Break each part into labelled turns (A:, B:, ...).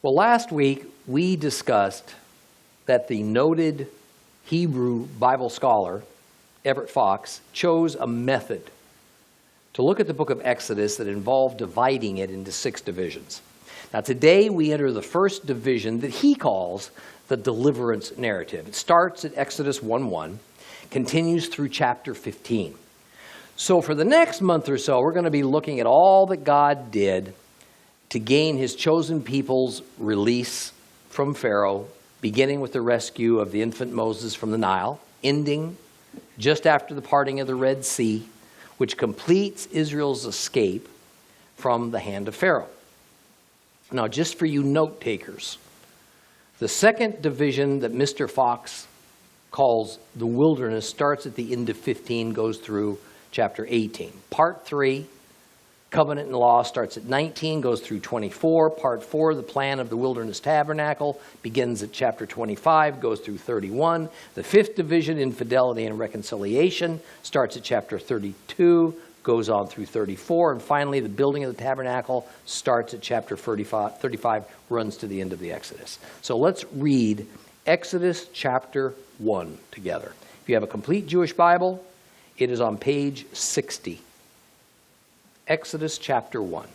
A: Well, last week we discussed that the noted Hebrew Bible scholar, Everett Fox, chose a method to look at the book of Exodus that involved dividing it into 6 divisions. Now today we enter the first division that he calls the Deliverance Narrative. It starts at Exodus 1:1, continues through chapter 15. So for the next month or so, we're going to be looking at all that God did to gain his chosen people's release from Pharaoh, beginning with the rescue of the infant Moses from the Nile, ending just after the parting of the Red Sea, which completes Israel's escape from the hand of Pharaoh. Now, just for you note takers, the second division that Mr. Fox calls the wilderness starts at the end of 15, goes through chapter 18. Part 3, Covenant and Law, starts at 19, goes through 24. Part 4, the plan of the wilderness tabernacle, begins at chapter 25, goes through 31. The fifth division, Infidelity and Reconciliation, starts at chapter 32, goes on through 34. And finally, the building of the tabernacle starts at chapter 35, runs to the end of the Exodus. So let's read Exodus chapter 1 together. If you have a complete Jewish Bible, it is on page 60. Exodus chapter 1.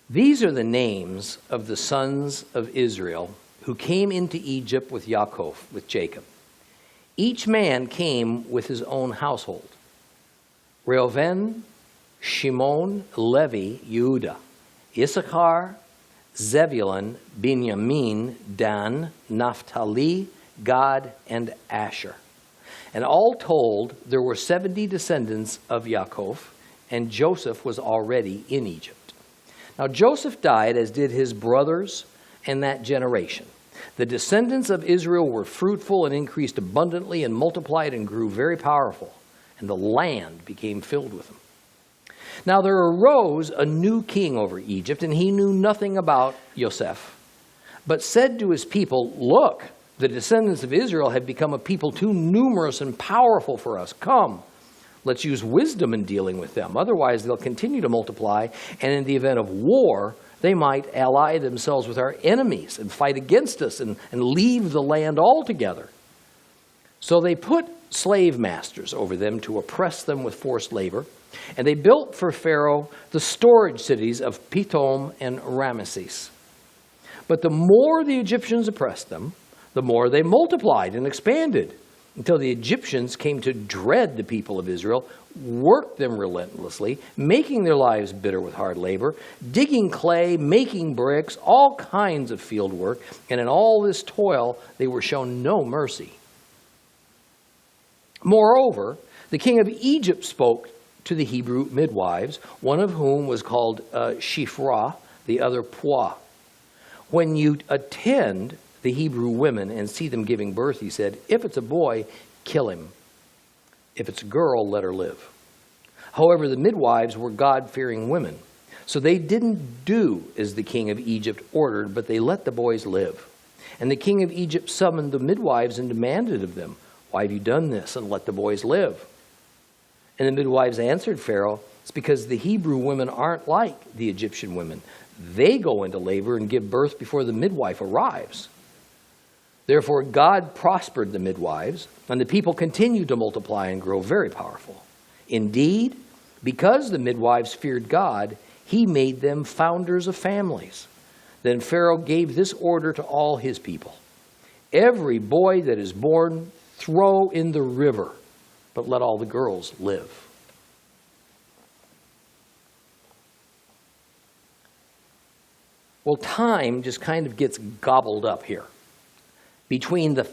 A: These are the names of the sons of Israel who came into Egypt with Yaakov, with Jacob. Each man came with his own household. Reuven, Shimon, Levi, Yehuda, Issachar, Zebulun, Binyamin, Dan, Naphtali, Gad, and Asher. And all told, there were 70 descendants of Yaakov, and Joseph was already in Egypt. Now Joseph died, as did his brothers and that generation. The descendants of Israel were fruitful and increased abundantly and multiplied and grew very powerful, and the land became filled with them. Now there arose a new king over Egypt, and he knew nothing about Joseph, but said to his people, "Look, the descendants of Israel have become a people too numerous and powerful for us. Come, let's use wisdom in dealing with them. Otherwise, they'll continue to multiply, and in the event of war, they might ally themselves with our enemies and fight against us and leave the land altogether." So they put slave masters over them to oppress them with forced labor, and they built for Pharaoh the storage cities of Pithom and Ramesses. But the more the Egyptians oppressed them, the more they multiplied and expanded, until the Egyptians came to dread the people of Israel, worked them relentlessly, making their lives bitter with hard labor, digging clay, making bricks, all kinds of field work, and in all this toil they were shown no mercy. Moreover, the king of Egypt spoke to the Hebrew midwives, one of whom was called Shiphrah, the other Puah. "When you attend the Hebrew women and see them giving birth," he said, "if it's a boy, kill him. If it's a girl, let her live." However, the midwives were God-fearing women, so they didn't do as the king of Egypt ordered, but they let the boys live. And the king of Egypt summoned the midwives and demanded of them, "Why have you done this and let the boys live?" And the midwives answered Pharaoh, "It's because the Hebrew women aren't like the Egyptian women. They go into labor and give birth before the midwife arrives." Therefore, God prospered the midwives, and the people continued to multiply and grow very powerful. Indeed, because the midwives feared God, he made them founders of families. Then Pharaoh gave this order to all his people: "Every boy that is born, throw in the river, but let all the girls live." Well, time just kind of gets gobbled up here. Between the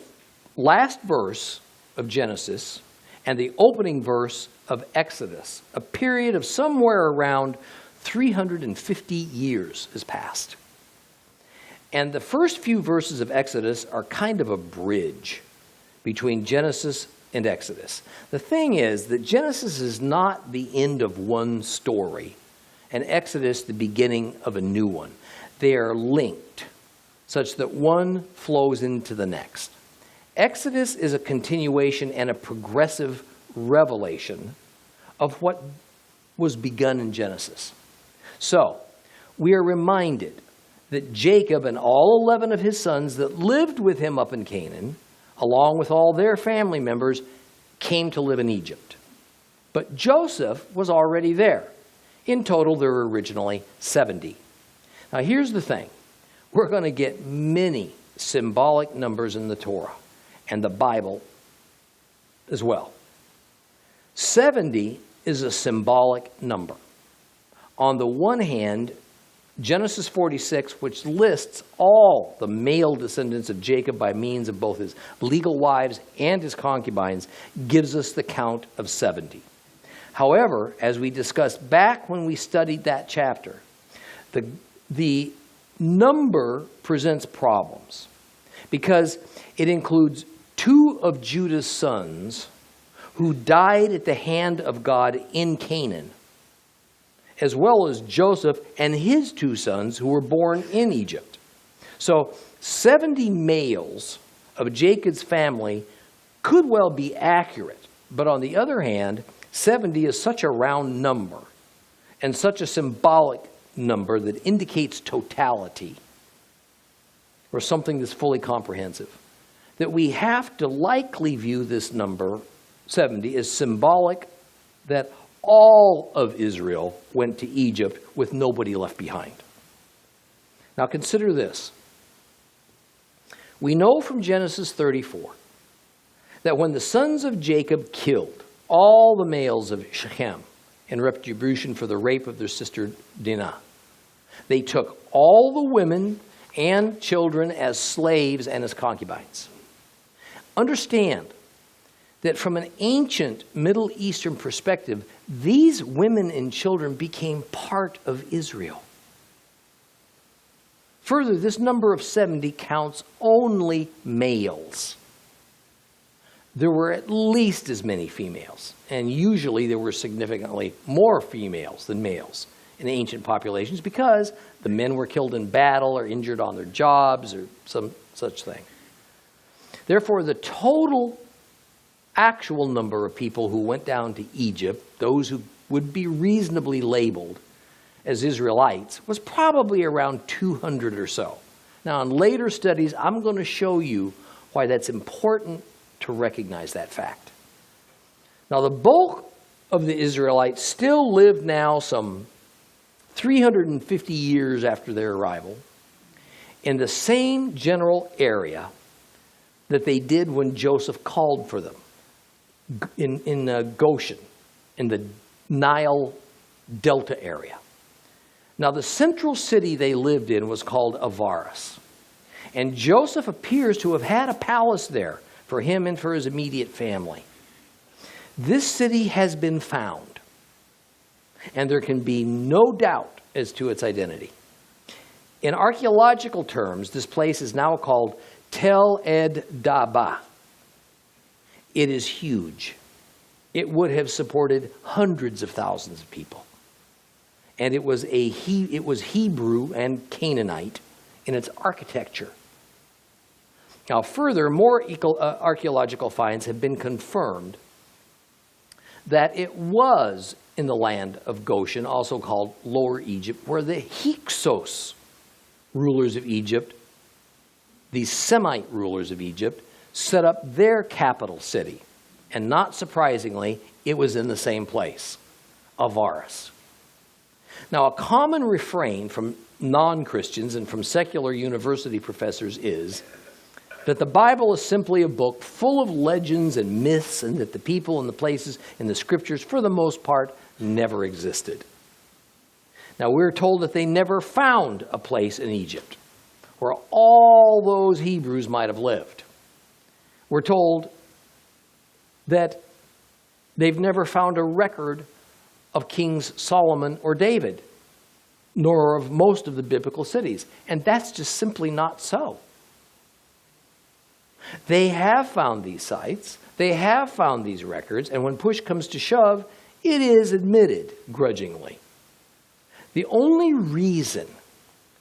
A: last verse of Genesis and the opening verse of Exodus, a period of somewhere around 350 years has passed. And the first few verses of Exodus are kind of a bridge between Genesis and Exodus. The thing is that Genesis is not the end of one story, and Exodus the beginning of a new one. They are linked, such that one flows into the next. Exodus is a continuation and a progressive revelation of what was begun in Genesis. So, we are reminded that Jacob and all 11 of his sons that lived with him up in Canaan, along with all their family members, came to live in Egypt. But Joseph was already there. In total, there were originally 70. Now, here's the thing. We're going to get many symbolic numbers in the Torah and the Bible as well. 70 is a symbolic number. On the one hand, Genesis 46, which lists all the male descendants of Jacob by means of both his legal wives and his concubines, gives us the count of 70. However, as we discussed back when we studied that chapter, the number presents problems because it includes 2 of Judah's sons who died at the hand of God in Canaan, as well as Joseph and his 2 sons who were born in Egypt. So 70 males of Jacob's family could well be accurate, but on the other hand, 70 is such a round number and such a symbolic number that indicates totality or something that's fully comprehensive, that we have to likely view this number, 70, as symbolic that all of Israel went to Egypt with nobody left behind. Now consider this. We know from Genesis 34 that when the sons of Jacob killed all the males of Shechem in retribution for the rape of their sister Dinah, they took all the women and children as slaves and as concubines. Understand that from an ancient Middle Eastern perspective, these women and children became part of Israel. Further, this number of 70 counts only males. There were at least as many females, and usually there were significantly more females than males in ancient populations because the men were killed in battle or injured on their jobs or some such thing. Therefore, the total actual number of people who went down to Egypt, those who would be reasonably labeled as Israelites, was probably around 200 or so. Now, in later studies, I'm going to show you why that's important to recognize that fact. Now, the bulk of the Israelites still live now some 350 years after their arrival in the same general area that they did when Joseph called for them in Goshen, in the Nile Delta area. Now, the central city they lived in was called Avaris, and Joseph appears to have had a palace there for him and for his immediate family. This city has been found, and there can be no doubt as to its identity. In archaeological terms, this place is now called Tel Ed Daba. It is huge. It would have supported hundreds of thousands of people. And it was Hebrew and Canaanite in its architecture. Now, further, more archaeological finds have been confirmed that it was in the land of Goshen, also called Lower Egypt, where the Hyksos rulers of Egypt, these Semite rulers of Egypt, set up their capital city. And not surprisingly, it was in the same place, Avaris. Now, a common refrain from non-Christians and from secular university professors is that the Bible is simply a book full of legends and myths, and that the people and the places in the scriptures, for the most part, never existed. Now, we're told that they never found a place in Egypt where all those Hebrews might have lived. We're told that they've never found a record of Kings Solomon or David, nor of most of the biblical cities. And that's just simply not so. They have found these sites, they have found these records, and when push comes to shove, it is admitted grudgingly. The only reason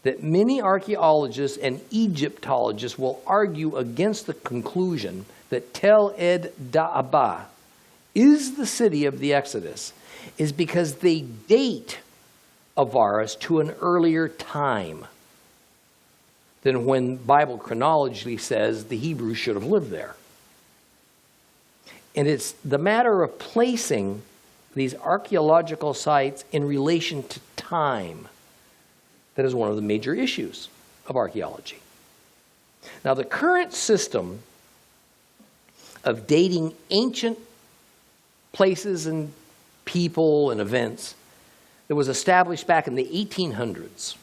A: that many archaeologists and Egyptologists will argue against the conclusion that Tel Ed Da'aba is the city of the Exodus is because they date Avaris to an earlier time than when Bible chronology says the Hebrews should have lived there. And it's the matter of placing these archaeological sites in relation to time that is one of the major issues of archaeology. Now, the current system of dating ancient places and people and events that was established back in the 1800s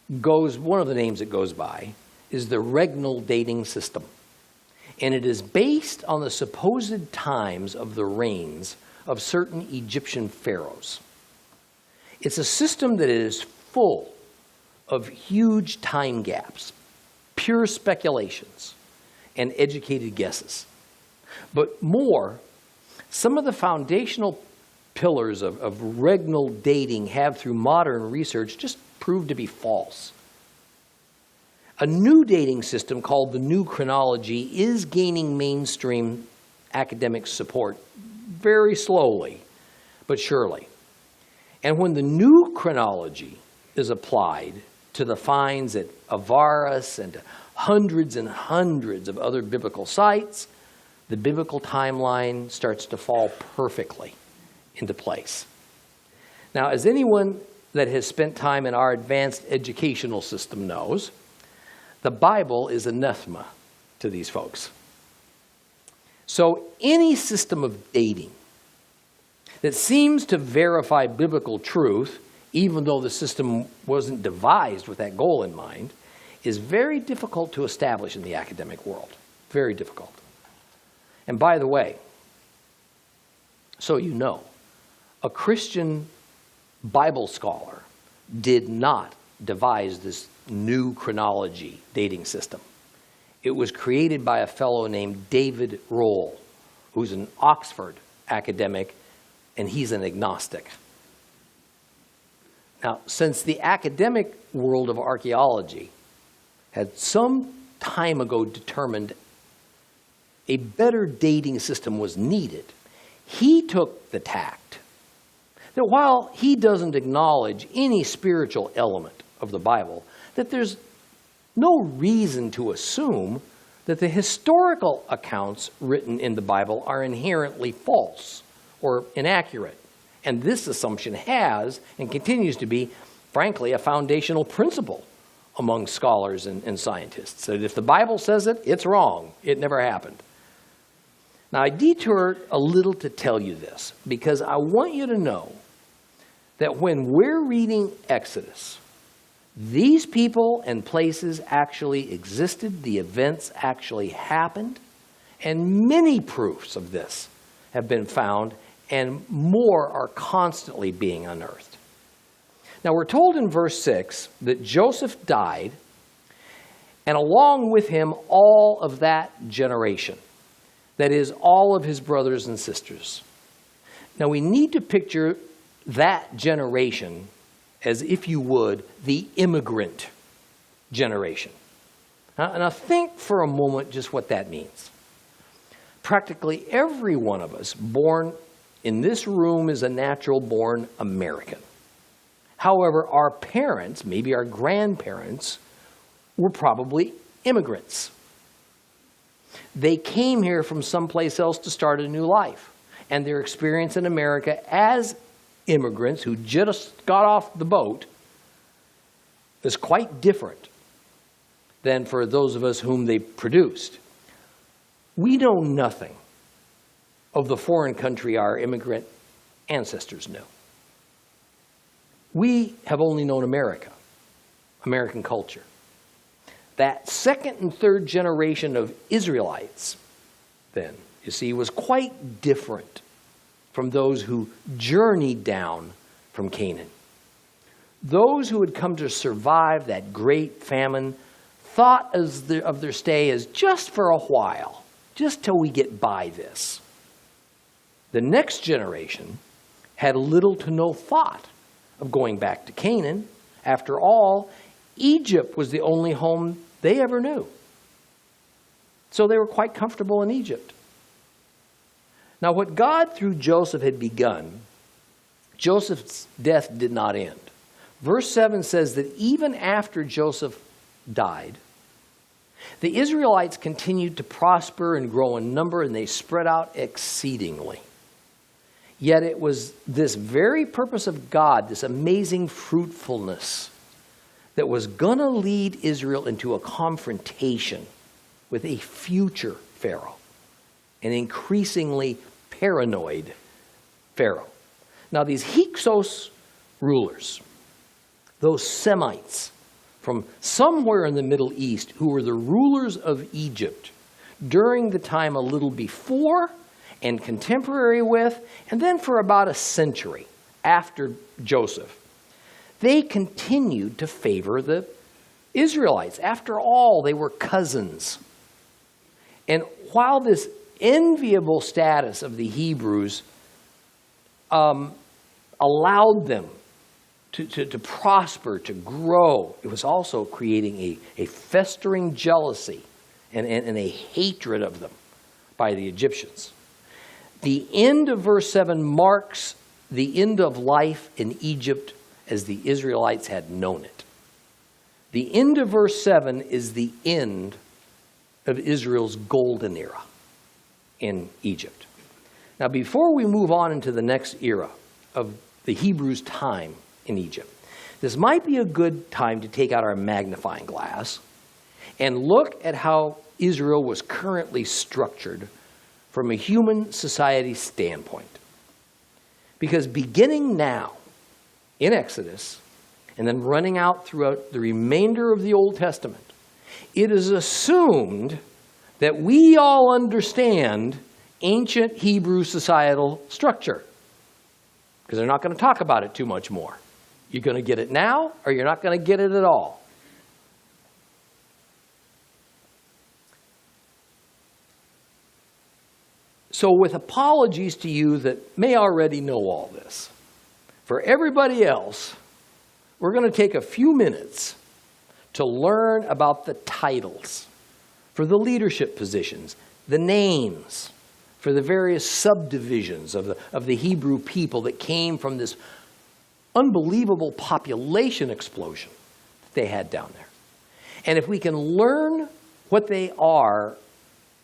A: one of the names it goes by is the regnal dating system. And it is based on the supposed times of the reigns of certain Egyptian pharaohs. It's a system that is full of huge time gaps, pure speculations, and educated guesses. But more, some of the foundational pillars of regnal dating have, through modern research, just proved to be false. A new dating system called the New Chronology is gaining mainstream academic support very slowly, but surely. And when the New Chronology is applied to the finds at Avaris and hundreds and hundreds of other biblical sites, the biblical timeline starts to fall perfectly into place. Now, as anyone that has spent time in our advanced educational system knows, the Bible is anathema to these folks. So any system of dating that seems to verify biblical truth, even though the system wasn't devised with that goal in mind, is very difficult to establish in the academic world. Very difficult. And by the way, so you know, a Christian Bible scholar did not devise this new chronology dating system. It was created by a fellow named David Rohl, who's an Oxford academic, and he's an agnostic. Now, since the academic world of archaeology had some time ago determined a better dating system was needed, he took the tact that while he doesn't acknowledge any spiritual element of the Bible, that there's no reason to assume that the historical accounts written in the Bible are inherently false or inaccurate. And this assumption has and continues to be, frankly, a foundational principle among scholars and scientists. That if the Bible says it, it's wrong. It never happened. Now, I detoured a little to tell you this because I want you to know that when we're reading Exodus, these people and places actually existed, the events actually happened, and many proofs of this have been found, and more are constantly being unearthed. Now, we're told in verse 6 that Joseph died, and along with him all of that generation, that is, all of his brothers and sisters. Now, we need to picture that generation as, if you would, the immigrant generation. Now think for a moment just what that means. Practically every one of us born in this room is a natural-born American. However, our parents, maybe our grandparents, were probably immigrants. They came here from someplace else to start a new life. And their experience in America as immigrants who just got off the boat is quite different than for those of us whom they produced. We know nothing of the foreign country our immigrant ancestors knew. We have only known America, American culture. That second and third generation of Israelites, then, you see, was quite different from those who journeyed down from Canaan. Those who had come to survive that great famine thought of their stay as just for a while, just till we get by this. The next generation had little to no thought of going back to Canaan. After all, Egypt was the only home they ever knew. So they were quite comfortable in Egypt. Now, what God through Joseph had begun, Joseph's death did not end. Verse 7 says that even after Joseph died, the Israelites continued to prosper and grow in number, and they spread out exceedingly. Yet it was this very purpose of God, this amazing fruitfulness, that was going to lead Israel into a confrontation with a future Pharaoh, an increasingly paranoid Pharaoh. Now, these Hyksos rulers, those Semites from somewhere in the Middle East who were the rulers of Egypt during the time a little before and contemporary with, and then for about a century after Joseph, they continued to favor the Israelites. After all, they were cousins. And while this enviable status of the Hebrews allowed them to prosper, to grow, it was also creating a festering jealousy and a hatred of them by the Egyptians. The end of verse 7 marks the end of life in Egypt as the Israelites had known it. The end of verse 7 is the end of Israel's golden era in Egypt. Now, before we move on into the next era of the Hebrews' time in Egypt, this might be a good time to take out our magnifying glass and look at how Israel was currently structured from a human society standpoint. Because beginning now in Exodus and then running out throughout the remainder of the Old Testament, it is assumed that we all understand ancient Hebrew societal structure, because they're not going to talk about it too much more. You're going to get it now, or you're not going to get it at all. So with apologies to you that may already know all this, for everybody else, we're going to take a few minutes to learn about the titles for the leadership positions, the names for the various subdivisions of the Hebrew people that came from this unbelievable population explosion that they had down there. And if we can learn what they are,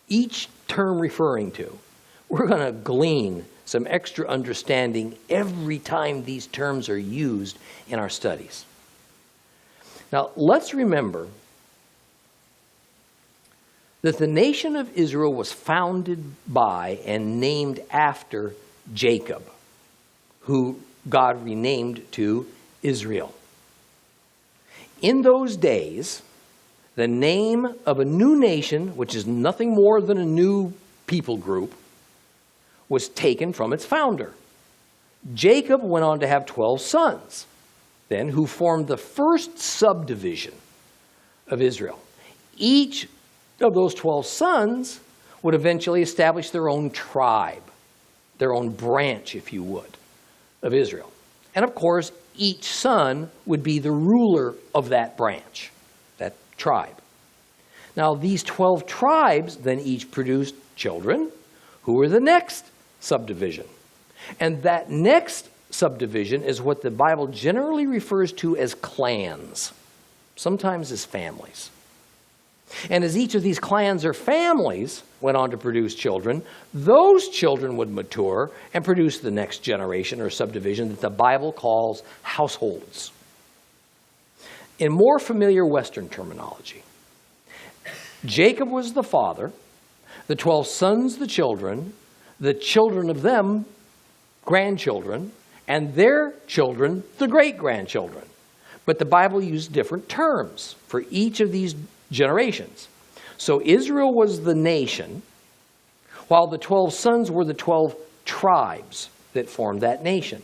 A: each term referring to, we're going to glean some extra understanding every time these terms are used in our studies. Now, let's remember that the nation of Israel was founded by and named after Jacob, who God renamed to Israel. In those days, the name of a new nation, which is nothing more than a new people group, was taken from its founder. Jacob went on to have 12 sons, then, who formed the first subdivision of Israel. Each of those 12 sons would eventually establish their own tribe, their own branch, if you would, of Israel. And of course, each son would be the ruler of that branch, that tribe. Now, these 12 tribes then each produced children who were the next subdivision. And that next subdivision is what the Bible generally refers to as clans, sometimes as families. And as each of these clans or families went on to produce children, those children would mature and produce the next generation or subdivision that the Bible calls households. In more familiar Western terminology, Jacob was the father, the 12 sons the children of them grandchildren, and their children the great-grandchildren. But the Bible used different terms for each of these generations. So Israel was the nation, while the 12 sons were the 12 tribes that formed that nation.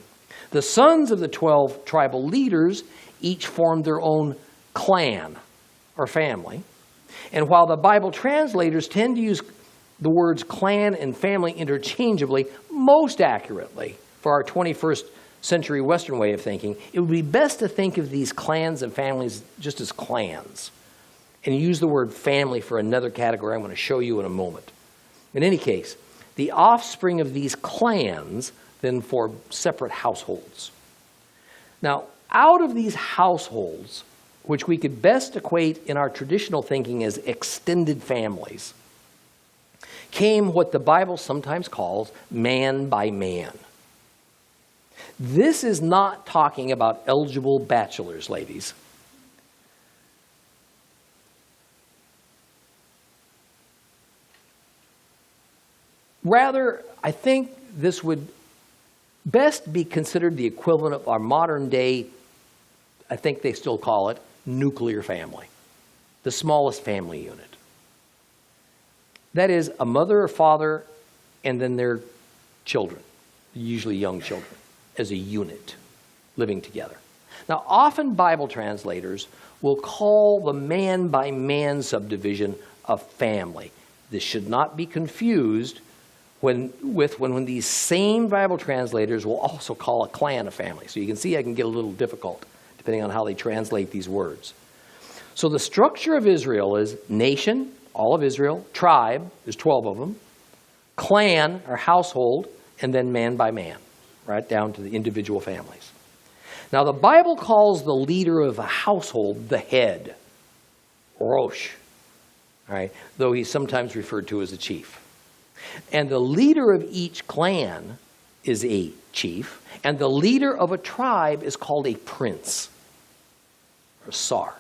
A: The sons of the 12 tribal leaders each formed their own clan or family. And while the Bible translators tend to use the words clan and family interchangeably, most accurately for our 21st century Western way of thinking, it would be best to think of these clans and families just as clans, and use the word family for another category I'm going to show you in a moment. In any case, the offspring of these clans then form separate households. Now, Out of these households, which we could best equate in our traditional thinking as extended families, came what the Bible sometimes calls man by man. This is not talking about eligible bachelors, ladies. Rather, I think this would best be considered the equivalent of our modern day, I think they still call it, nuclear family, the smallest family unit. That is a mother or father and then their children, usually young children, as a unit living together. Now, often Bible translators will call the man-by-man subdivision a family. This should not be confused when these same Bible translators will also call a clan a family. So you can see I can get a little difficult depending on how they translate these words. So the structure of Israel is nation, all of Israel, tribe, there's 12 of them, clan or household, and then man by man, right down to the individual families. Now the Bible calls the leader of a household the head, Rosh, right? Though he's sometimes referred to as a chief. And the leader of each clan is a chief, and the leader of a tribe is called a prince, or sar.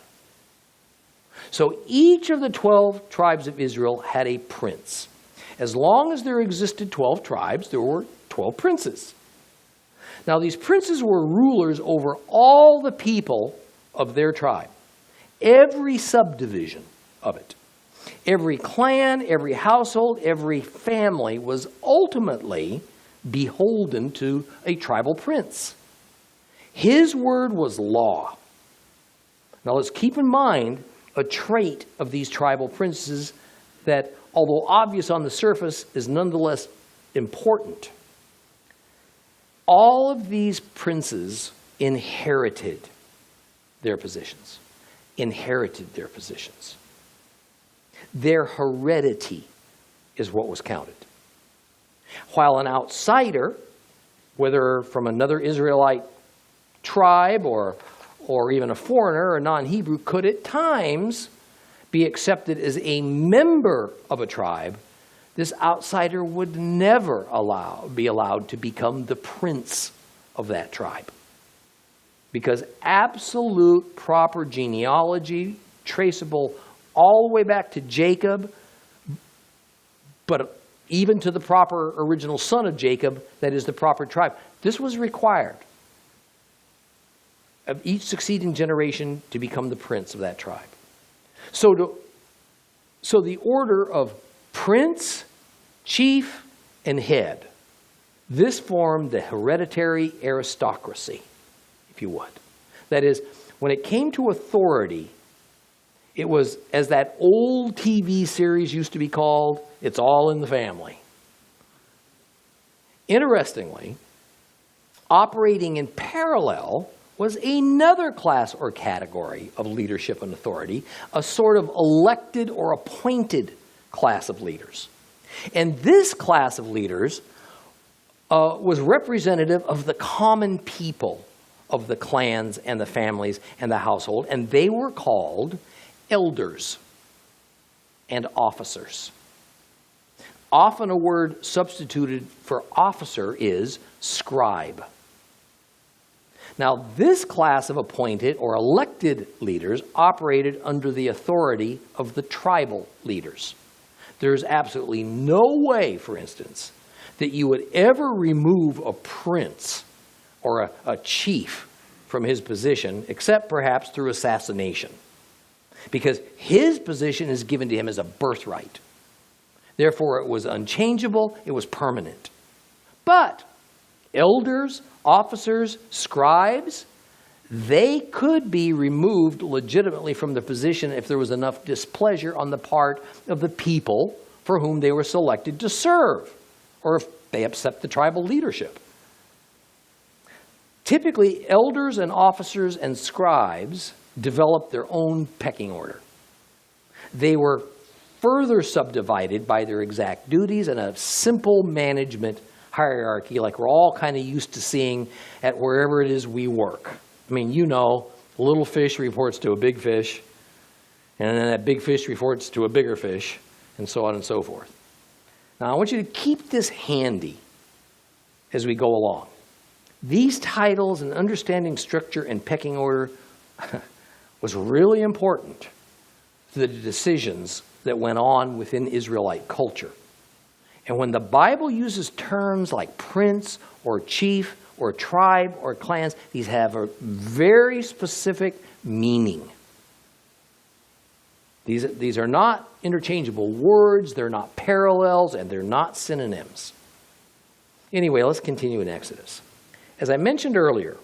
A: So each of the 12 tribes of Israel had a prince. As long as there existed 12 tribes, there were 12 princes. Now these princes were rulers over all the people of their tribe, every subdivision of it. Every clan, every household, every family was ultimately beholden to a tribal prince. His word was law. Now let's keep in mind a trait of these tribal princes that, although obvious on the surface, is nonetheless important. All of these princes inherited their positions. Their heredity is what was counted. While an outsider, whether from another Israelite tribe or even a foreigner or non-Hebrew, could at times be accepted as a member of a tribe, this outsider would never be allowed to become the prince of that tribe. Because absolute proper genealogy, traceable all the way back to Jacob, but even to the proper original son of Jacob, that is the proper tribe. This was required of each succeeding generation to become the prince of that tribe. So the order of prince, chief, and head, this formed the hereditary aristocracy, if you would. That is, when it came to authority, it was, as that old TV series used to be called, it's all in the family. Interestingly, operating in parallel was another class or category of leadership and authority, a sort of elected or appointed class of leaders. And this class of leaders was representative of the common people of the clans and the families and the household, and they were called elders and officers. Often a word substituted for officer is scribe. Now, this class of appointed or elected leaders operated under the authority of the tribal leaders. There's absolutely no way, for instance, that you would ever remove a prince or a chief from his position, except perhaps through assassination, because his position is given to him as a birthright. Therefore, it was unchangeable, it was permanent. But elders, officers, scribes, they could be removed legitimately from the position if there was enough displeasure on the part of the people for whom they were selected to serve, or if they upset the tribal leadership. Typically, elders and officers and scribes developed their own pecking order. They were further subdivided by their exact duties and a simple management hierarchy like we're all kind of used to seeing at wherever it is we work. I mean, you know, a little fish reports to a big fish, and then that big fish reports to a bigger fish, and so on and so forth. Now, I want you to keep this handy as we go along. These titles and understanding structure and pecking order was really important to the decisions that went on within Israelite culture. And when the Bible uses terms like prince or chief or tribe or clans, these have a very specific meaning. These are not interchangeable words, they're not parallels, and they're not synonyms. Anyway, let's continue in Exodus. As I mentioned earlier,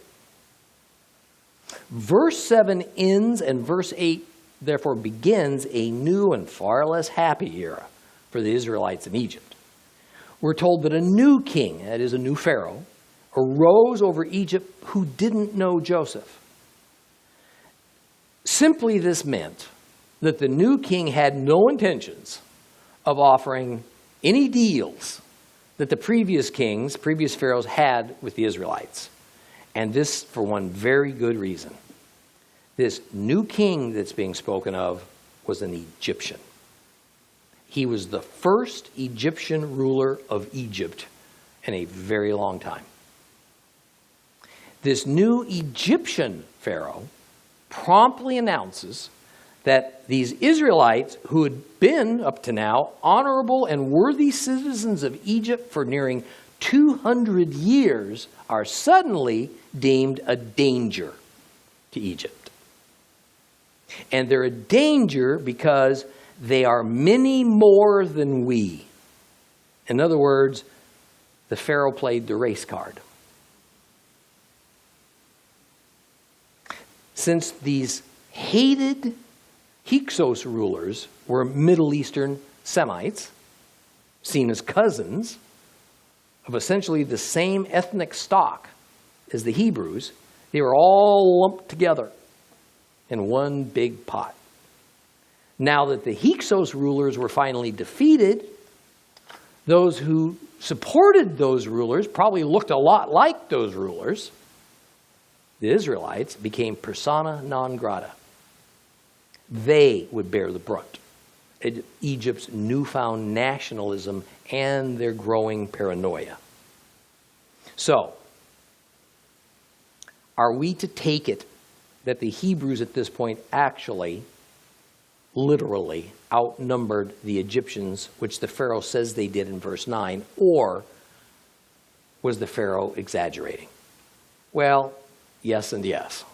A: verse 7 ends and verse 8 therefore begins a new and far less happy era for the Israelites in Egypt. We're told that a new king, that is a new Pharaoh, arose over Egypt who didn't know Joseph. Simply this meant that the new king had no intentions of offering any deals that the previous kings, previous pharaohs had with the Israelites. And this for one very good reason. This new king that's being spoken of was an Egyptian. He was the first Egyptian ruler of Egypt in a very long time. This new Egyptian pharaoh promptly announces that these Israelites, who had been up to now honorable and worthy citizens of Egypt for nearing 200 years, are suddenly deemed a danger to Egypt. And they're a danger because they are many more than we. In other words, the Pharaoh played the race card. Since these hated Hyksos rulers were Middle Eastern Semites, seen as cousins of essentially the same ethnic stock as the Hebrews, they were all lumped together in one big pot. Now that the Hyksos rulers were finally defeated, those who supported those rulers probably looked a lot like those rulers. The Israelites became persona non grata. They would bear the brunt of Egypt's newfound nationalism and their growing paranoia. So, are we to take it that the Hebrews at this point actually, literally, outnumbered the Egyptians, which the Pharaoh says they did in verse 9, or was the Pharaoh exaggerating? Well, yes and yes.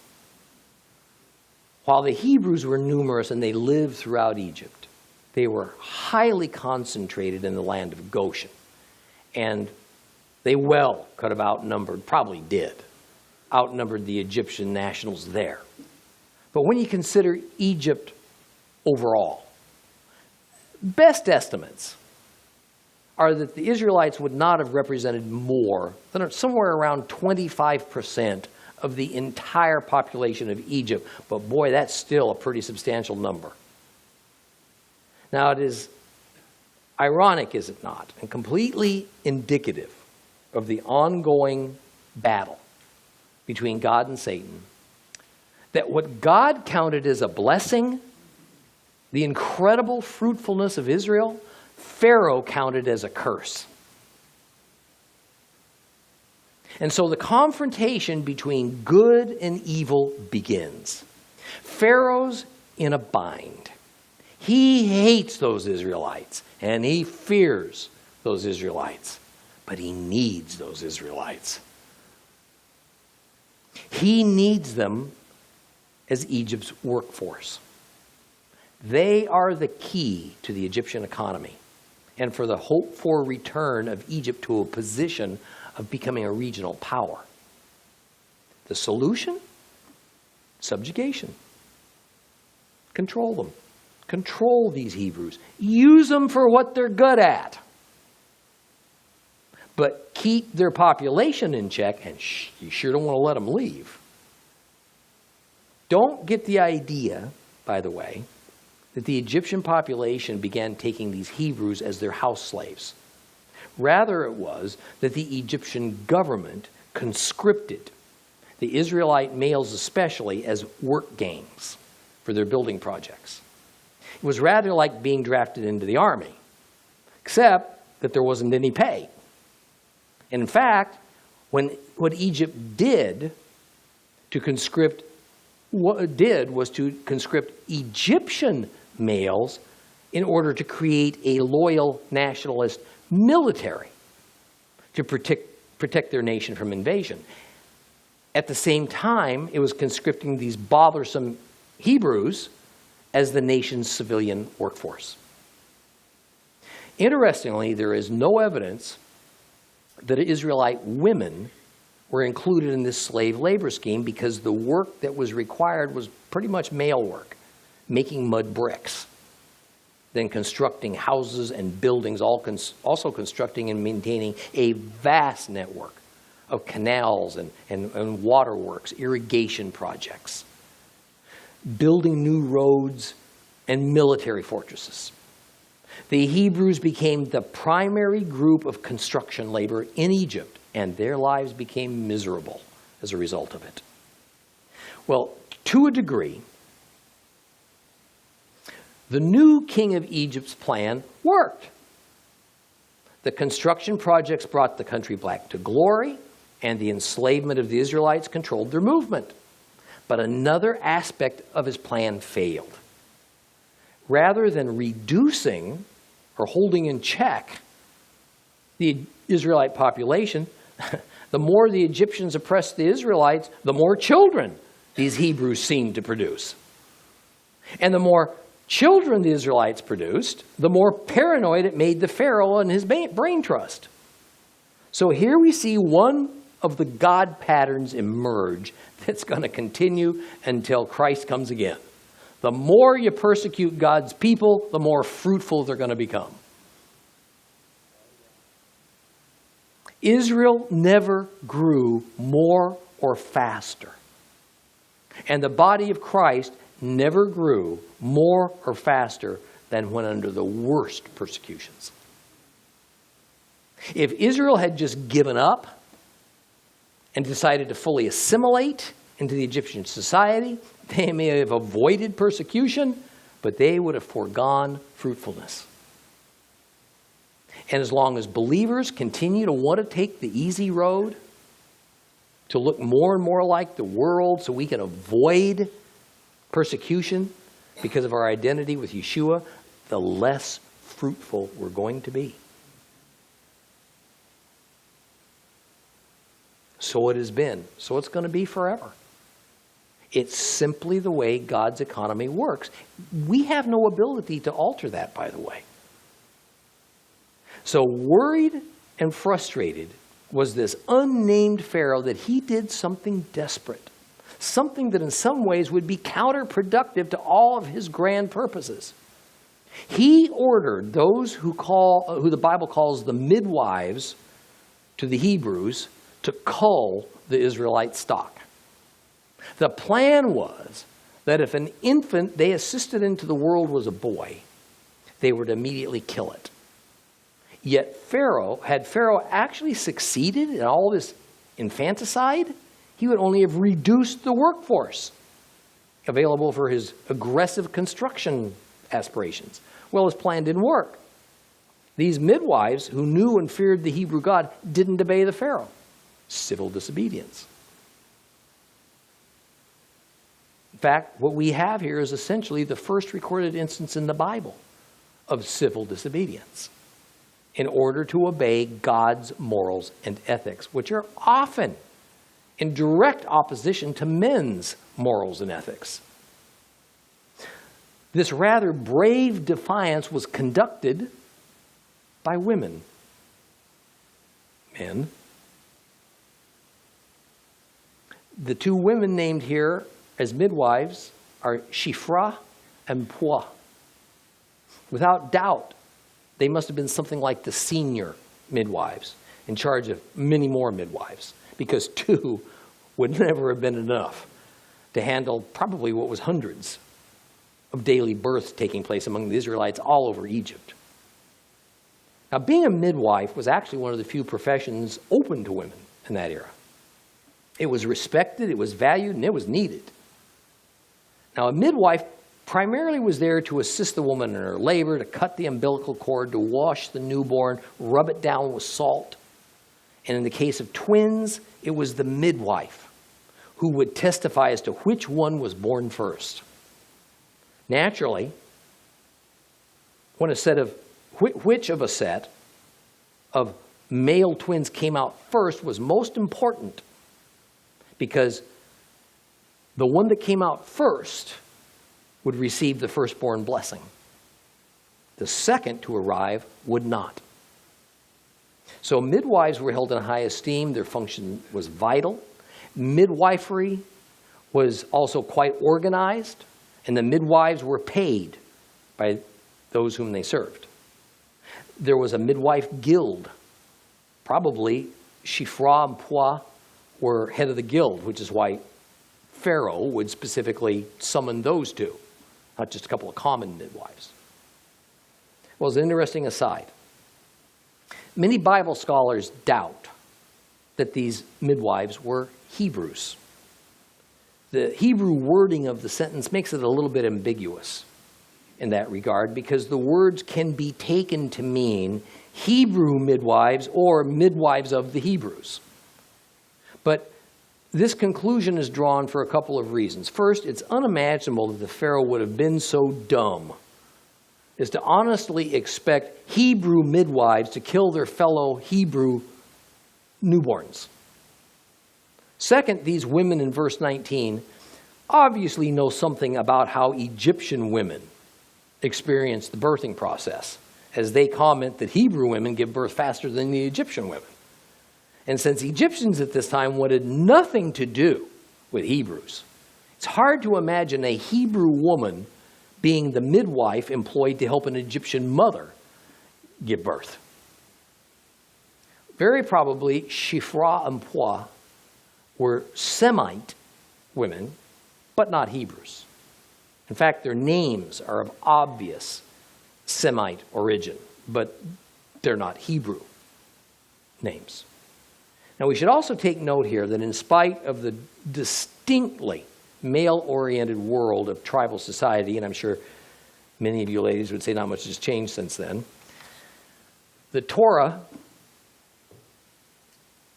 A: While the Hebrews were numerous and they lived throughout Egypt, they were highly concentrated in the land of Goshen. And they well could have outnumbered, probably did, outnumbered the Egyptian nationals there. But when you consider Egypt overall, best estimates are that the Israelites would not have represented more than somewhere around 25% of the entire population of Egypt. But boy, that's still a pretty substantial number. Now, it is ironic, is it not, and completely indicative of the ongoing battle between God and Satan, that what God counted as a blessing, the incredible fruitfulness of Israel, Pharaoh counted as a curse. And so the confrontation between good and evil begins. Pharaoh's in a bind. He hates those Israelites, and he fears those Israelites, but he needs those Israelites. He needs them as Egypt's workforce. They are the key to the Egyptian economy and for the hoped-for return of Egypt to a position of becoming a regional power. The solution? Subjugation. Control them. Control these Hebrews. Use them for what they're good at. But keep their population in check, and you sure don't want to let them leave. Don't get the idea, by the way, that the Egyptian population began taking these Hebrews as their house slaves. Rather, it was that the Egyptian government conscripted the Israelite males especially, as work gangs for their building projects. It was rather like being drafted into the army, except that there wasn't any pay. And in fact, what Egypt did was to conscript Egyptian males in order to create a loyal nationalist military to protect their nation from invasion. At the same time, it was conscripting these bothersome Hebrews as the nation's civilian workforce. Interestingly, there is no evidence that Israelite women were included in this slave labor scheme because the work that was required was pretty much male work, making mud bricks, then constructing houses and buildings, also constructing and maintaining a vast network of canals and waterworks, irrigation projects, building new roads and military fortresses. The Hebrews became the primary group of construction labor in Egypt, and their lives became miserable as a result of it. Well, to a degree, the new king of Egypt's plan worked. The construction projects brought the country back to glory, and the enslavement of the Israelites controlled their movement. But another aspect of his plan failed. Rather than reducing or holding in check the Israelite population, the more the Egyptians oppressed the Israelites, the more children these Hebrews seemed to produce. And the more children the Israelites produced, the more paranoid it made the Pharaoh and his brain trust. So here we see one of the God patterns emerge that's going to continue until Christ comes again. The more you persecute God's people, the more fruitful they're going to become. Israel never grew more or faster. And the body of Christ never grew more or faster than when under the worst persecutions. If Israel had just given up and decided to fully assimilate into the Egyptian society, they may have avoided persecution, but they would have foregone fruitfulness. And as long as believers continue to want to take the easy road, to look more and more like the world so we can avoid persecution because of our identity with Yeshua, the less fruitful we're going to be. So it has been. So it's going to be forever. It's simply the way God's economy works. We have no ability to alter that, by the way. So worried and frustrated was this unnamed Pharaoh that he did something desperate, something that in some ways would be counterproductive to all of his grand purposes. He ordered those who the Bible calls the midwives to the Hebrews to cull the Israelite stock. The plan was that if an infant they assisted into the world was a boy, they would immediately kill it. Yet had Pharaoh actually succeeded in all this infanticide, he would only have reduced the workforce available for his aggressive construction aspirations. Well, his plan didn't work. These midwives who knew and feared the Hebrew God didn't obey the Pharaoh. Civil disobedience. In fact, what we have here is essentially the first recorded instance in the Bible of civil disobedience in order to obey God's morals and ethics, which are often in direct opposition to men's morals and ethics. This rather brave defiance was conducted by women. Men. The two women named here as midwives are Shiphrah and Puah. Without doubt, they must have been something like the senior midwives in charge of many more midwives, because two would never have been enough to handle probably what was hundreds of daily births taking place among the Israelites all over Egypt. Now, being a midwife was actually one of the few professions open to women in that era. It was respected, it was valued, and it was needed. Now, a midwife primarily was there to assist the woman in her labor, to cut the umbilical cord, to wash the newborn, rub it down with salt. And in the case of twins, it was the midwife who would testify as to which one was born first. Naturally, when which of a set of male twins came out first was most important, because the one that came out first would receive the firstborn blessing. The second to arrive would not. So midwives were held in high esteem. Their function was vital. Midwifery was also quite organized, and the midwives were paid by those whom they served. There was a midwife guild. Probably Shifra and Puah were head of the guild, which is why Pharaoh would specifically summon those two, not just a couple of common midwives. Well, as an interesting aside, many Bible scholars doubt that these midwives were Hebrews. The Hebrew wording of the sentence makes it a little bit ambiguous in that regard, because the words can be taken to mean Hebrew midwives or midwives of the Hebrews. But this conclusion is drawn for a couple of reasons. First, it's unimaginable that the Pharaoh would have been so dumb as to honestly expect Hebrew midwives to kill their fellow Hebrew newborns. Second, these women in verse 19 obviously know something about how Egyptian women experience the birthing process, as they comment that Hebrew women give birth faster than the Egyptian women. And since Egyptians at this time wanted nothing to do with Hebrews, it's hard to imagine a Hebrew woman being the midwife employed to help an Egyptian mother give birth. Very probably, Shifra and Puah were Semite women, but not Hebrews. In fact, their names are of obvious Semite origin, but they're not Hebrew names. Now, we should also take note here that in spite of the distinctly male-oriented world of tribal society, and I'm sure many of you ladies would say not much has changed since then, the Torah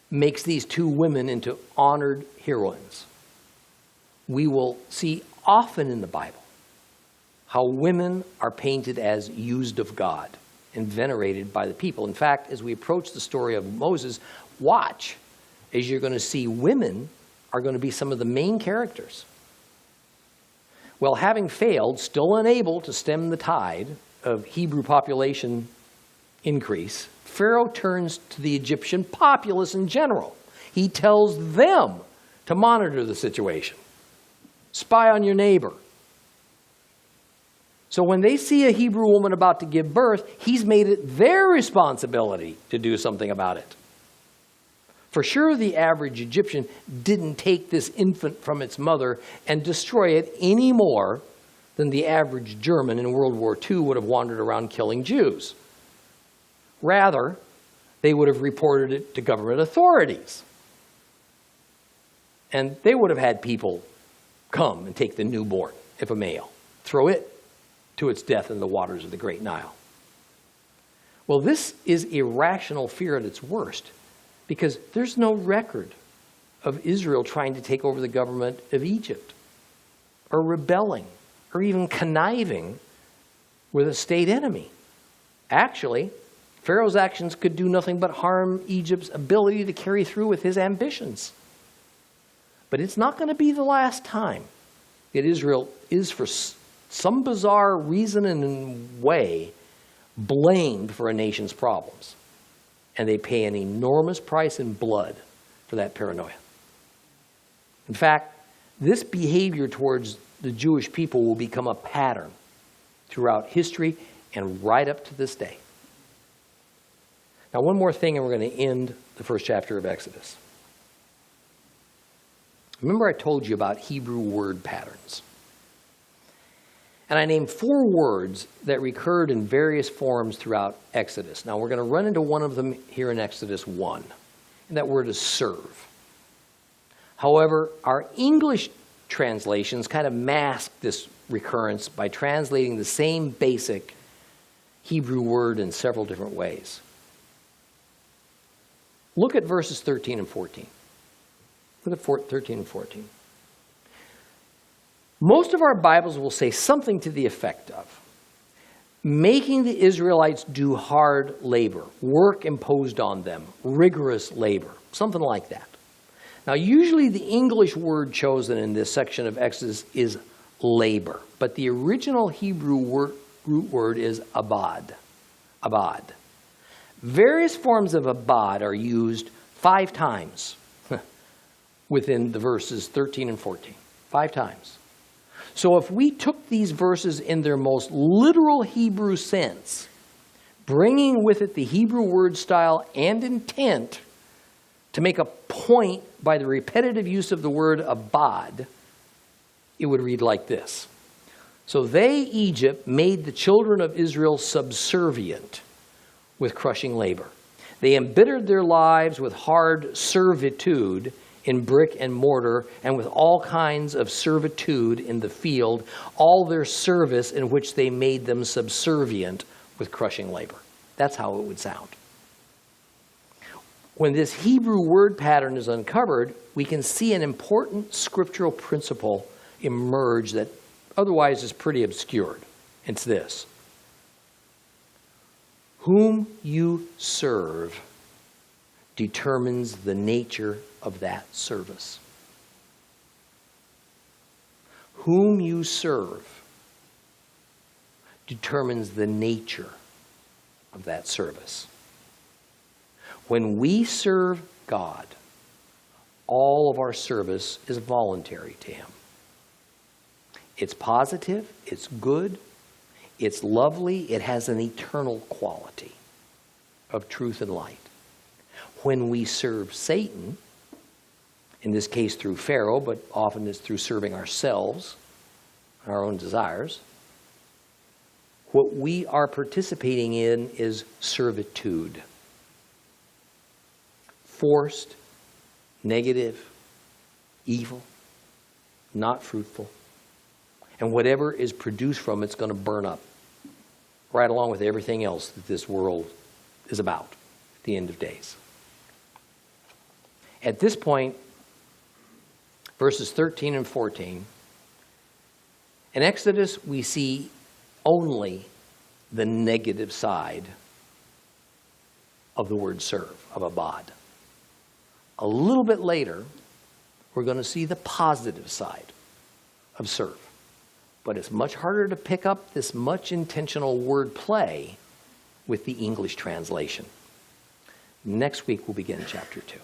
A: makes these two women into honored heroines. We will see often in the Bible how women are painted as used of God and venerated by the people. In fact, as we approach the story of Moses, watch as you're going to see women are going to be some of the main characters. Well, having failed, still unable to stem the tide of Hebrew population increase, Pharaoh turns to the Egyptian populace in general. He tells them to monitor the situation. Spy on your neighbor. So when they see a Hebrew woman about to give birth, he's made it their responsibility to do something about it. For sure, the average Egyptian didn't take this infant from its mother and destroy it any more than the average German in World War II would have wandered around killing Jews. Rather, they would have reported it to government authorities. And they would have had people come and take the newborn, if a male, throw it to its death in the waters of the Great Nile. Well, this is irrational fear at its worst, because there's no record of Israel trying to take over the government of Egypt, or rebelling, or even conniving with a state enemy. Actually, Pharaoh's actions could do nothing but harm Egypt's ability to carry through with his ambitions. But it's not going to be the last time that Israel is, for some bizarre reason and way, blamed for a nation's problems. And they pay an enormous price in blood for that paranoia. In fact, this behavior towards the Jewish people will become a pattern throughout history and right up to this day. Now, one more thing, and we're going to end the first chapter of Exodus. Remember I told you about Hebrew word patterns. And I named 4 words that recurred in various forms throughout Exodus. Now, we're going to run into one of them here in Exodus 1, and that word is serve. However, our English translations kind of mask this recurrence by translating the same basic Hebrew word in several different ways. Look at verses 13 and 14. Look at 13 and 14. Most of our Bibles will say something to the effect of making the Israelites do hard labor, work imposed on them, rigorous labor, something like that. Now, usually the English word chosen in this section of Exodus is labor, but the original Hebrew root word is abad. Abad. Various forms of abad are used 5 times within the verses 13 and 14. 5 times. So if we took these verses in their most literal Hebrew sense, bringing with it the Hebrew word style and intent to make a point by the repetitive use of the word abad, it would read like this. So they, Egypt, made the children of Israel subservient with crushing labor. They embittered their lives with hard servitude in brick and mortar, and with all kinds of servitude in the field, all their service in which they made them subservient with crushing labor. That's how it would sound. When this Hebrew word pattern is uncovered, we can see an important scriptural principle emerge that otherwise is pretty obscured. It's this. Whom you serve determines the nature of that service. Whom you serve determines the nature of that service. When we serve God, all of our service is voluntary to Him. It's positive, it's good, it's lovely, it has an eternal quality of truth and light. When we serve Satan, in this case through Pharaoh, but often it's through serving ourselves, our own desires, what we are participating in is servitude. Forced, negative, evil, not fruitful. And whatever is produced from it's going to burn up, right along with everything else that this world is about at the end of days. At this point, verses 13 and 14, in Exodus we see only the negative side of the word serve, of abad. A little bit later, we're going to see the positive side of serve. But it's much harder to pick up this much intentional word play with the English translation. Next week we'll begin chapter 2.